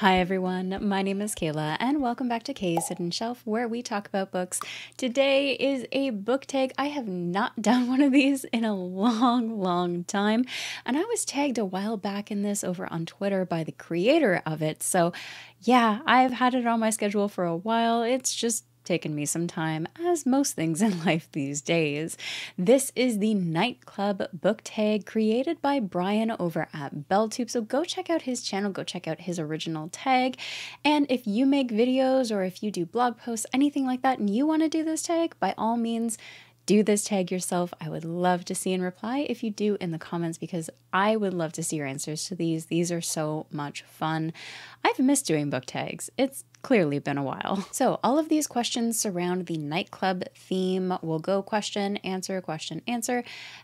Hi everyone, my name is Kayla and welcome back to Kay's Hidden Shelf where we talk about books. Today is a book tag. I have not done one of these in a long time, and I was tagged a while back in this over on Twitter by the creator of it. So yeah, I've had it on my schedule for a while. It's just taken me some time, as most things in life these days. This is the Nightclub book tag created by Brian over at Booktube. So go check out his channel, go check out his original tag. And if you make videos or if you do blog posts, anything like that, and you want to do this tag, by all means, do this tag yourself. I would love to see and reply if you do in the comments, because I would love to see your answers to these. These are so much fun. I've missed doing book tags. It's clearly been a while. So all of these questions surround the Nightclub theme. We'll go question, answer,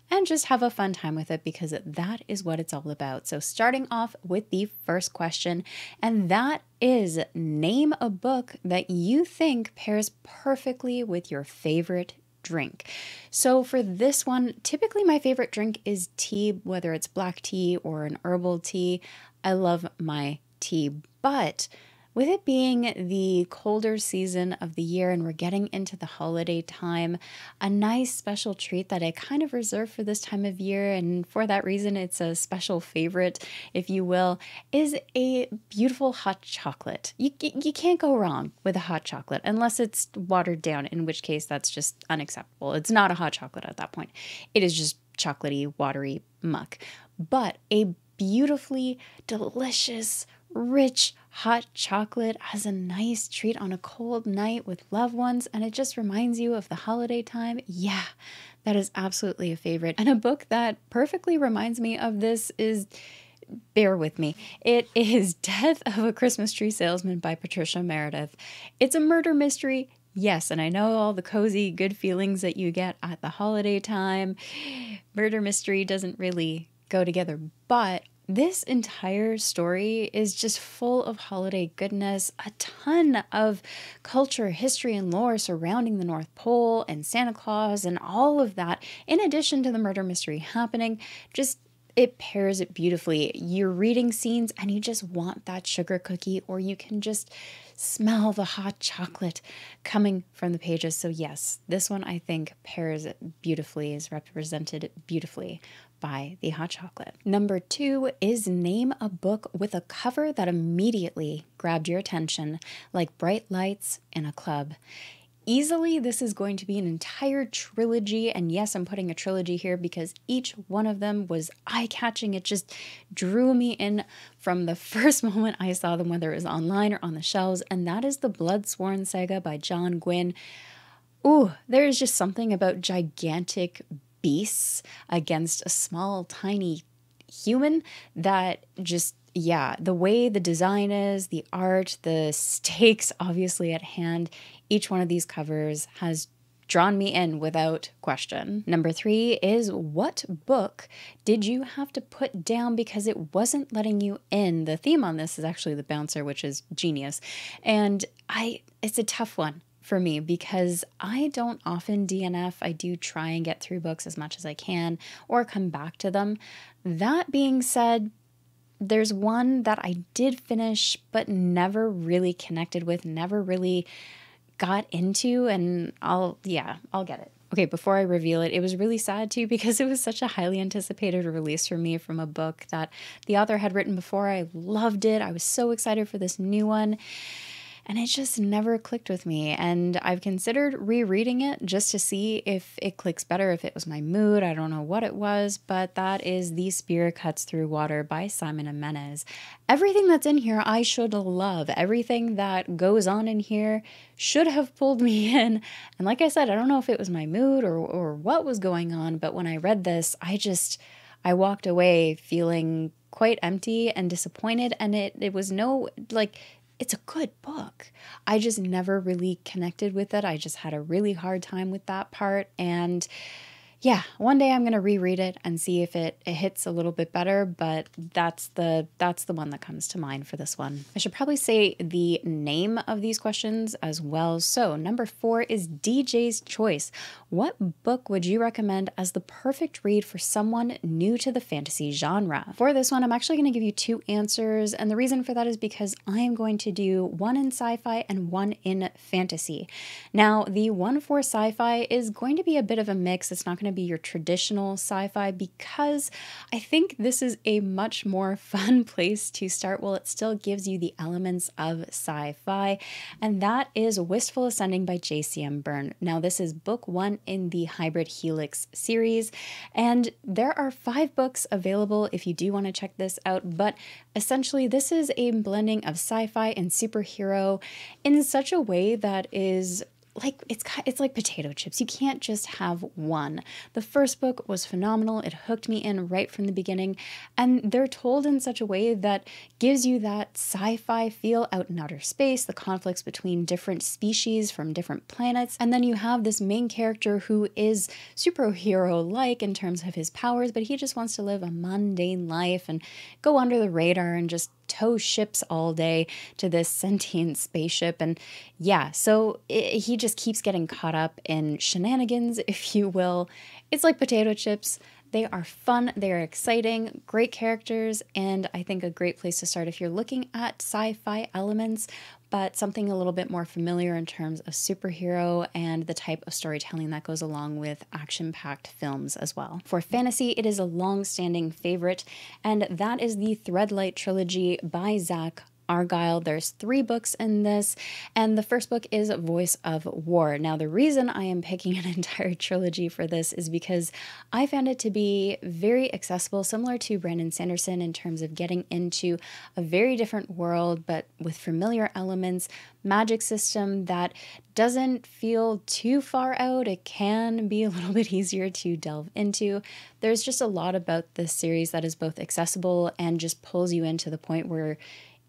and just have a fun time with it, because that is what it's all about. So starting off with the first question, and that is, name a book that you think pairs perfectly with your favorite drink. So for this one, typically my favorite drink is tea, whether it's black tea or an herbal tea. I love my tea, but with it being the colder season of the year and we're getting into the holiday time, a nice special treat that I kind of reserve for this time of year, and for that reason it's a special favorite, if you will, is a beautiful hot chocolate. You can't go wrong with a hot chocolate unless it's watered down, in which case that's just unacceptable. It's not a hot chocolate at that point. It is just chocolatey, watery muck. But a beautifully delicious, rich hot chocolate as a nice treat on a cold night with loved ones, and it just reminds you of the holiday time. Yeah, that is absolutely a favorite. And a book that perfectly reminds me of this is, bear with me, it is Death of a Christmas Tree Salesman by Patricia Meredith. It's a murder mystery. Yes, and I know all the cozy, good feelings that you get at the holiday time. Murder mystery doesn't really go together, but this entire story is just full of holiday goodness, a ton of culture, history, and lore surrounding the North Pole and Santa Claus and all of that, in addition to the murder mystery happening. Just, it pairs it beautifully. You're reading scenes and you just want that sugar cookie, or you can just smell the hot chocolate coming from the pages. So yes, this one I think pairs beautifully, is represented beautifully by the hot chocolate. Number 2 is, name a book with a cover that immediately grabbed your attention, like bright lights in a club. Easily, this is going to be an entire trilogy, and yes, I'm putting a trilogy here because each one of them was eye-catching. It just drew me in from the first moment I saw them, whether it was online or on the shelves, and that is the Bloodsworn Saga by John Gwynne. Ooh, there is just something about gigantic beasts against a small, tiny human that just, yeah, the way the design is, the art, the stakes obviously at hand, each one of these covers has drawn me in without question. Number 3 is, what book did you have to put down because it wasn't letting you in? The theme on this is actually The Bouncer, which is genius. And it's a tough one for me because I don't often DNF. I do try and get through books as much as I can or come back to them. That being said, there's one that I did finish but never really connected with, never really got into, and I'll get it. Okay, before I reveal it, it was really sad too because it was such a highly anticipated release for me from a book that the author had written before. I loved it. I was so excited for this new one. And it just never clicked with me. And I've considered rereading it just to see if it clicks better, if it was my mood. I don't know what it was, but that is The Spear Cuts Through Water by Simon and Menez. Everything that's in here I should love. Everything that goes on in here should have pulled me in. And like I said, I don't know if it was my mood or what was going on, but when I read this, I walked away feeling quite empty and disappointed. And it was it's a good book. I just never really connected with it. I just had a really hard time with that part. And yeah, one day I'm going to reread it and see if it hits a little bit better, but that's the one that comes to mind for this one. I should probably say the name of these questions as well. So, number 4 is DJ's Choice. What book would you recommend as the perfect read for someone new to the fantasy genre? For this one, I'm actually going to give you 2 answers, and the reason for that is because I am going to do one in sci-fi and one in fantasy. Now, the one for sci-fi is going to be a bit of a mix. It's not going to be your traditional sci-fi because I think this is a much more fun place to start while it still gives you the elements of sci-fi, and that is Wistful Ascending by J.C.M. Byrne. Now, this is book 1 in the Hybrid Helix series, and there are 5 books available if you do want to check this out, but essentially this is a blending of sci-fi and superhero in such a way that is like it's like potato chips. You can't just have one. The first book was phenomenal. It hooked me in right from the beginning, and they're told in such a way that gives you that sci-fi feel out in outer space, the conflicts between different species from different planets, and then you have this main character who is superhero-like in terms of his powers, but he just wants to live a mundane life and go under the radar and just tow ships all day to this sentient spaceship. And yeah, so he just keeps getting caught up in shenanigans, if you will. It's like potato chips. They are fun, they are exciting, great characters, and I think a great place to start if you're looking at sci-fi elements, but something a little bit more familiar in terms of superhero and the type of storytelling that goes along with action-packed films as well. For fantasy, it is a long-standing favorite, and that is the Threadlight trilogy by Zach Argyle. There's 3 books in this, and the first book is Voice of War. Now, the reason I am picking an entire trilogy for this is because I found it to be very accessible, similar to Brandon Sanderson in terms of getting into a very different world, but with familiar elements, magic system that doesn't feel too far out. It can be a little bit easier to delve into. There's just a lot about this series that is both accessible and just pulls you in to the point where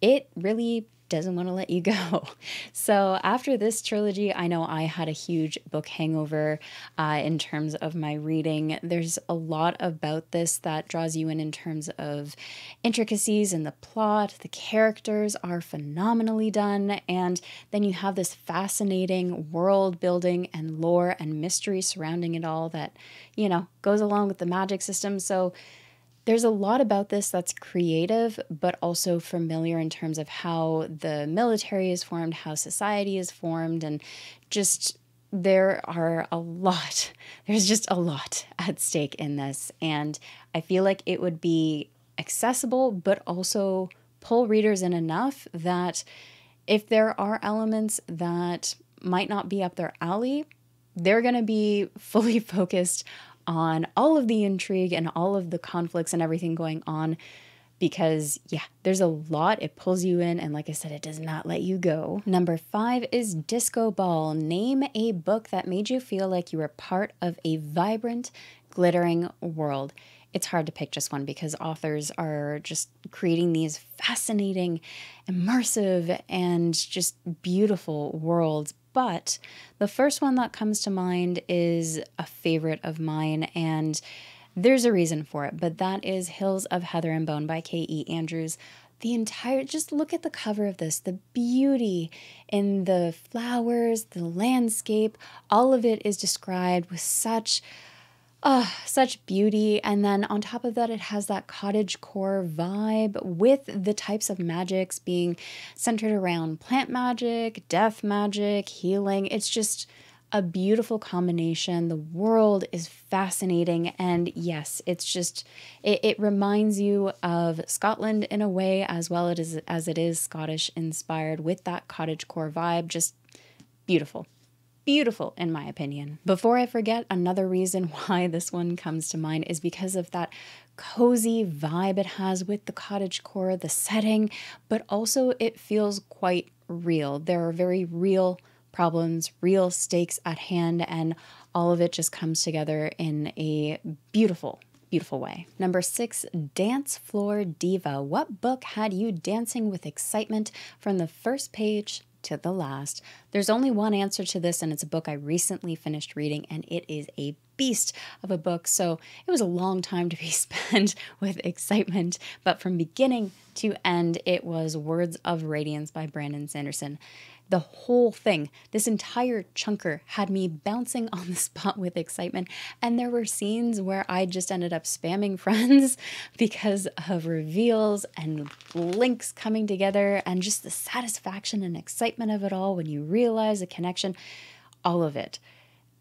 it really doesn't want to let you go. So after this trilogy, I know I had a huge book hangover in terms of my reading. There's a lot about this that draws you in terms of intricacies in the plot. The characters are phenomenally done. And then you have this fascinating world building and lore and mystery surrounding it all that, you know, goes along with the magic system. So there's a lot about this that's creative, but also familiar in terms of how the military is formed, how society is formed, and just there's just a lot at stake in this. And I feel like it would be accessible, but also pull readers in enough that if there are elements that might not be up their alley, they're going to be fully focused on all of the intrigue and all of the conflicts and everything going on because, yeah, there's a lot. It pulls you in, and like I said, it does not let you go. Number 5 is Disco Ball. Name a book that made you feel like you were part of a vibrant, glittering world. It's hard to pick just one because authors are just creating these fascinating, immersive, and just beautiful worlds. But the first one that comes to mind is a favorite of mine, and there's a reason for it, but that is Hills of Heather and Bone by K.E. Andrews. Just look at the cover of this, the beauty in the flowers, the landscape, all of it is described with such beauty. And then on top of that, it has that cottagecore vibe with the types of magics being centered around plant magic, death magic, healing. It's just a beautiful combination. The world is fascinating. And yes, it reminds you of Scotland in a way, as well as it is Scottish inspired with that cottagecore vibe. Just beautiful. Beautiful, in my opinion. Before I forget, another reason why this one comes to mind is because of that cozy vibe it has with the cottagecore, the setting, but also it feels quite real. There are very real problems, real stakes at hand, and all of it just comes together in a beautiful way. Number 6, Dance Floor Diva. What book had you dancing with excitement from the first page to the last? There's only one answer to this, and it's a book I recently finished reading, and it is a beast of a book. So it was a long time to be spent with excitement, but from beginning to end, it was Words of Radiance by Brandon Sanderson. The whole thing, this entire chunker, had me bouncing on the spot with excitement. And there were scenes where I just ended up spamming friends because of reveals and links coming together and just the satisfaction and excitement of it all when you realize a connection, all of it.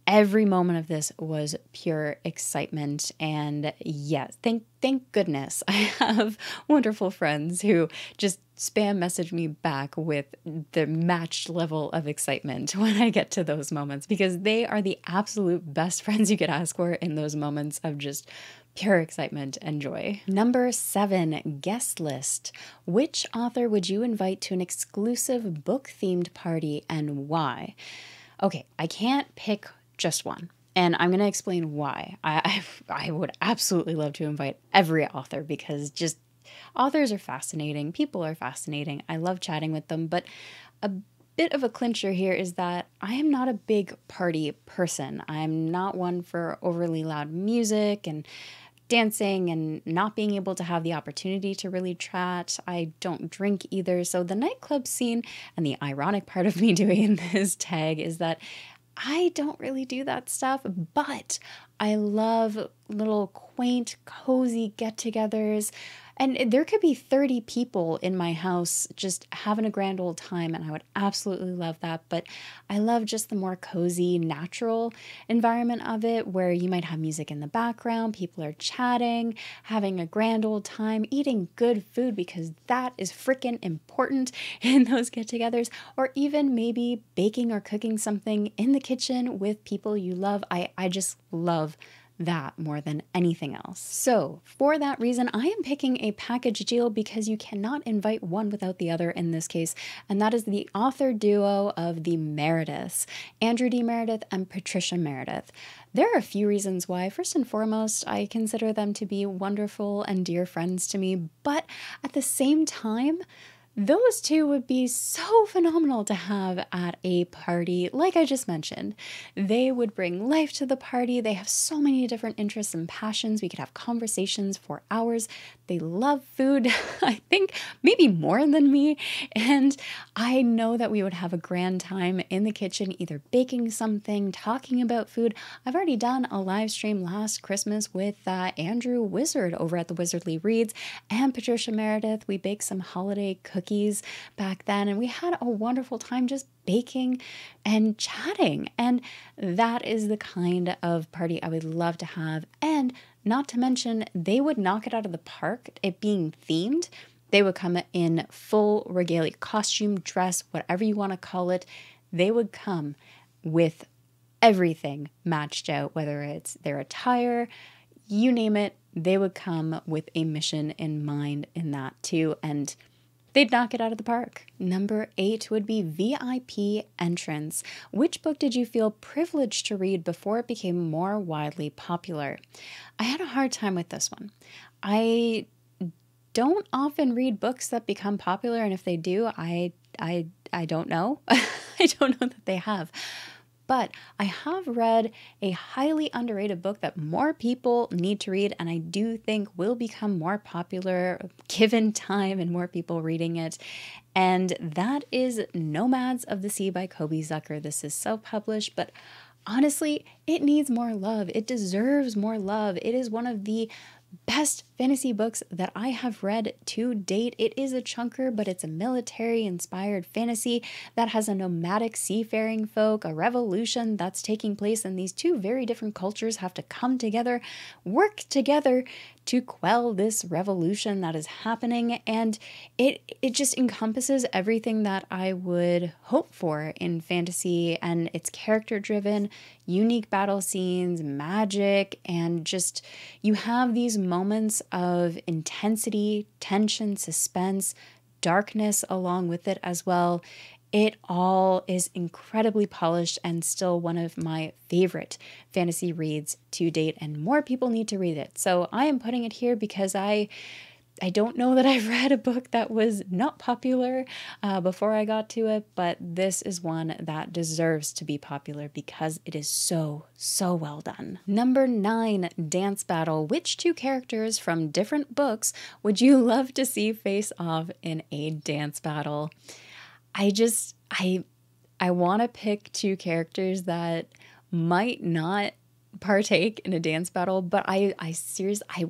Every moment of this was pure excitement. And yes, thank goodness I have wonderful friends who just spam message me back with the matched level of excitement when I get to those moments, because they are the absolute best friends you could ask for in those moments of just pure excitement and joy. Number 7, guest list. Which author would you invite to an exclusive book-themed party and why? Okay, I can't pick just one. And I'm going to explain why. I would absolutely love to invite every author, because just authors are fascinating. People are fascinating. I love chatting with them. But a bit of a clincher here is that I am not a big party person. I'm not one for overly loud music and dancing and not being able to have the opportunity to really chat. I don't drink either. So the nightclub scene, and the ironic part of me doing this tag is that I don't really do that stuff, but I love little quaint, cozy get-togethers. And there could be 30 people in my house just having a grand old time, and I would absolutely love that. But I love just the more cozy, natural environment of it, where you might have music in the background, people are chatting, having a grand old time, eating good food, because that is freaking important in those get-togethers, or even maybe baking or cooking something in the kitchen with people you love. I just love that more than anything else. So for that reason, I am picking a package deal, because you cannot invite one without the other in this case, and that is the author duo of the Merediths, Andrew D. Meredith and Patricia Meredith. There are a few reasons why. First and foremost, I consider them to be wonderful and dear friends to me, but at the same time, those two would be so phenomenal to have at a party, like I just mentioned. They would bring life to the party. They have so many different interests and passions. We could have conversations for hours. They love food, I think maybe more than me. And I know that we would have a grand time in the kitchen, either baking something, talking about food. I've already done a live stream last Christmas with Andrew Wizard over at the Wizardly Reads and Patricia Meredith. We baked some holiday cookies back then, and we had a wonderful time just baking and chatting. And that is the kind of party I would love to have. And not to mention, they would knock it out of the park, it being themed. They would come in full regalia, costume, dress, whatever you want to call it. They would come with everything matched out, whether it's their attire, you name it, they would come with a mission in mind in that too. And they'd knock it out of the park. Number 8 would be VIP entrance. Which book did you feel privileged to read before it became more widely popular? I had a hard time with this one. I don't often read books that become popular, and if they do, I don't know. I don't know that they have. But I have read a highly underrated book that more people need to read, and I do think will become more popular given time and more people reading it. And that is Nomads of the Sea by Kobe Zucker. This is self-published, but honestly, it needs more love. It deserves more love. It is one of the best fantasy books that I have read to date. It is a chunker, but it's a military-inspired fantasy that has a nomadic seafaring folk, a revolution that's taking place, and these two very different cultures have to come together, work together to quell this revolution that is happening. And it just encompasses everything that I would hope for in fantasy, and it's character-driven, unique battle scenes, magic, and just you have these moments of intensity, tension, suspense, darkness along with it as well. It all is incredibly polished and still one of my favorite fantasy reads to date, and more people need to read it. So I am putting it here because I I don't know that I've read a book that was not popular before I got to it, but this is one that deserves to be popular because it is so, so well done. Number 9, Dance Battle. Which two characters from different books would you love to see face off in a dance battle? I want to pick two characters that might not partake in a dance battle, but I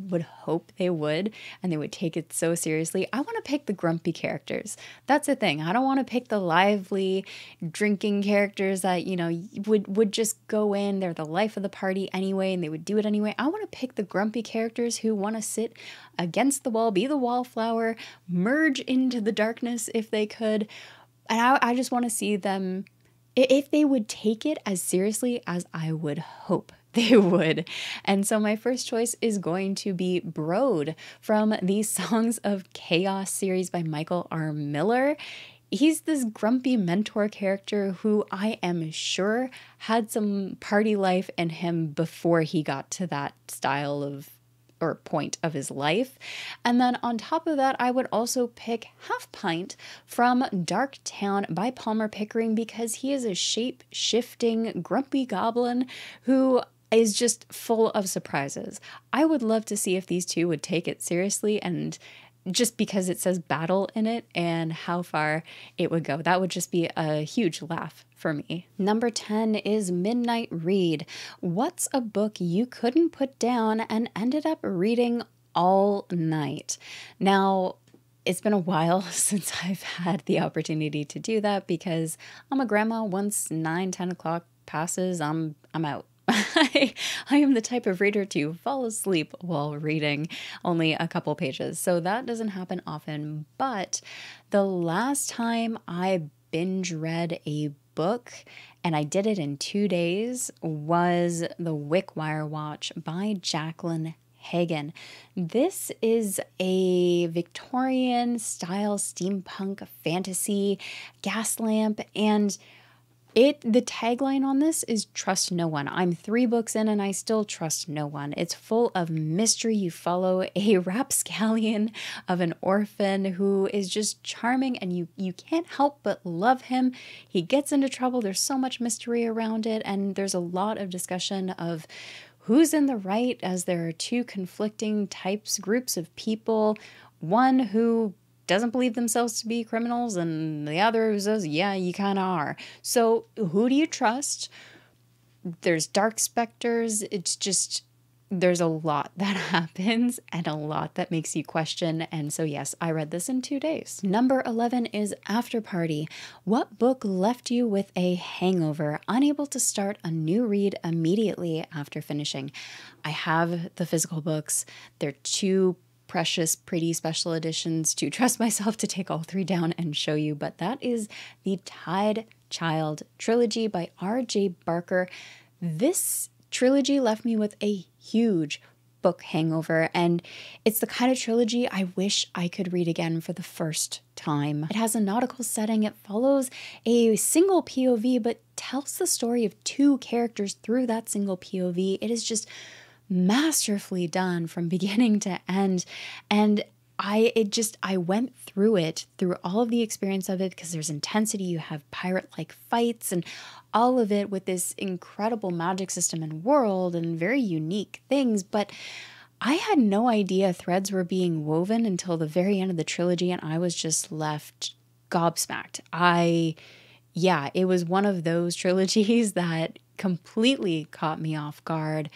would hope they would, and they would take it so seriously. I want to pick the grumpy characters. That's the thing. I don't want to pick the lively drinking characters that, would just go in. They're the life of the party anyway, and they would do it anyway. I want to pick the grumpy characters who want to sit against the wall, be the wallflower, merge into the darkness if they could. And I just want to see them, if they would take it as seriously as I would hope they would. And so my first choice is going to be Brode from the Songs of Chaos series by Michael R. Miller. He's this grumpy mentor character who I am sure had some party life in him before he got to that style of or point of his life. And then on top of that, I would also pick Half Pint from Dark Town by Palmer Pickering because he is a shape-shifting, grumpy goblin who is just full of surprises. I would love to see if these two would take it seriously, and just because it says battle in it and how far it would go. That would just be a huge laugh for me. Number 10 is Midnight Read. What's a book you couldn't put down and ended up reading all night? Now, it's been a while since I've had the opportunity to do that because I'm a grandma. Once 9-10 o'clock passes, I'm out. I am the type of reader to fall asleep while reading only a couple pages, so that doesn't happen often. But the last time I binge read a book, and I did it in 2 days, was The Wickwire Watch by Jacqueline Hagan. This is a Victorian style steampunk fantasy gaslamp, and the tagline on this is trust no one. I'm 3 books in and I still trust no one. It's full of mystery. You follow a rapscallion of an orphan who is just charming, and you can't help but love him. He gets into trouble. There's so much mystery around it, and there's a lot of discussion of who's in the right, as there are 2 conflicting groups of people. One who doesn't believe themselves to be criminals, and the other who says, yeah, you kind of are. So who do you trust? There's dark specters. It's just, there's a lot that happens and a lot that makes you question. And so yes, I read this in 2 days. Number 11 is After Party. What book left you with a hangover, unable to start a new read immediately after finishing? I have the physical books. They're 2 precious, pretty special editions to trust myself to take all 3 down and show you, but that is the Tide Child trilogy by R.J. Barker. This trilogy left me with a huge book hangover, and it's the kind of trilogy I wish I could read again for the first time. It has a nautical setting. It follows a single POV, but tells the story of 2 characters through that single POV. It is just masterfully done from beginning to end, and I went through all of the experience of it because there's intensity. You have pirate-like fights and all of it with this incredible magic system and world and very unique things, but I had no idea threads were being woven until the very end of the trilogy, and I was just left gobsmacked. It was one of those trilogies that completely caught me off guard.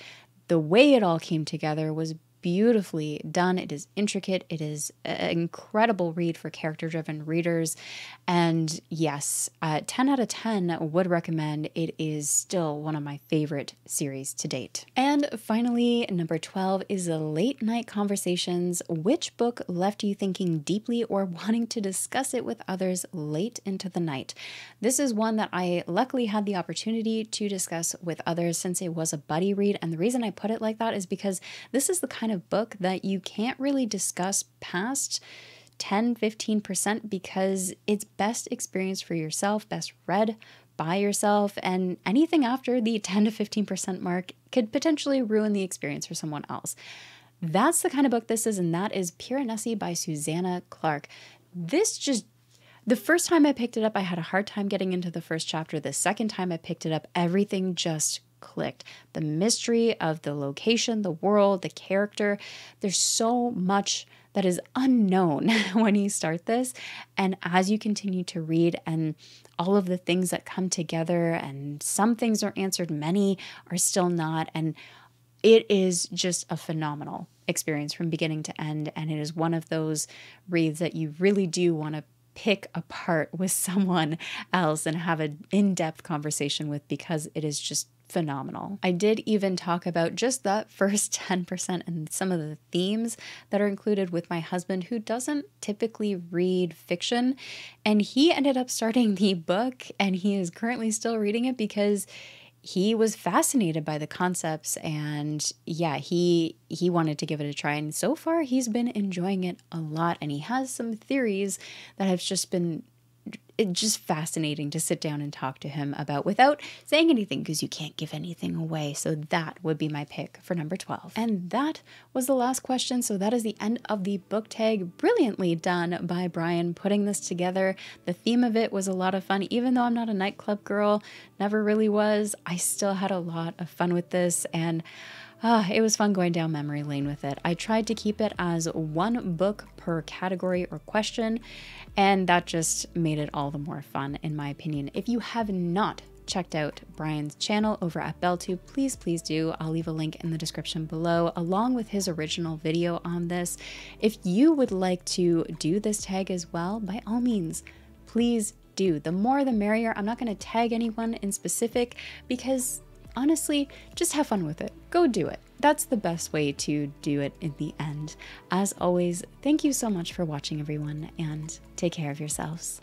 The way it all came together was beautifully done. It is intricate. It is an incredible read for character-driven readers. And yes, 10 out of 10 would recommend. It is still one of my favorite series to date. And finally, number 12 is Late Night Conversations. Which book left you thinking deeply or wanting to discuss it with others late into the night? This is one that I luckily had the opportunity to discuss with others since it was a buddy read. And the reason I put it like that is because this is the kind of book that you can't really discuss past 10-15% because it's best experienced for yourself, best read by yourself, and anything after the 10 to 15% mark could potentially ruin the experience for someone else. That's the kind of book this is, and that is Piranesi by Susanna Clarke. The first time I picked it up, I had a hard time getting into the first chapter. The second time I picked it up, everything just clicked. The mystery of the location, the world, the character. There's so much that is unknown when you start this. And as you continue to read and all of the things that come together, and some things are answered, many are still not. And it is just a phenomenal experience from beginning to end. And it is one of those reads that you really do want to pick apart with someone else and have an in-depth conversation with, because it is just phenomenal. I did even talk about just that first 10% and some of the themes that are included with my husband, who doesn't typically read fiction. And he ended up starting the book, and he is currently still reading it because he was fascinated by the concepts, and yeah, he wanted to give it a try. And so far he's been enjoying it a lot, and he has some theories that have just been just fascinating to sit down and talk to him about without saying anything, because you can't give anything away. So that would be my pick for number 12. And that was the last question. So that is the end of the book tag. Brilliantly done by Brian putting this together. The theme of it was a lot of fun. Even though I'm not a nightclub girl, never really was, I still had a lot of fun with this, and it was fun going down memory lane with it. I tried to keep it as one book per category or question, and that just made it all the more fun, in my opinion. If you have not checked out Brian's channel over at BookTube, please do. I'll leave a link in the description below, along with his original video on this. If you would like to do this tag as well, by all means, please do. The more the merrier. I'm not going to tag anyone in specific, because honestly, just have fun with it. Go do it. That's the best way to do it in the end. As always, thank you so much for watching, everyone, and take care of yourselves.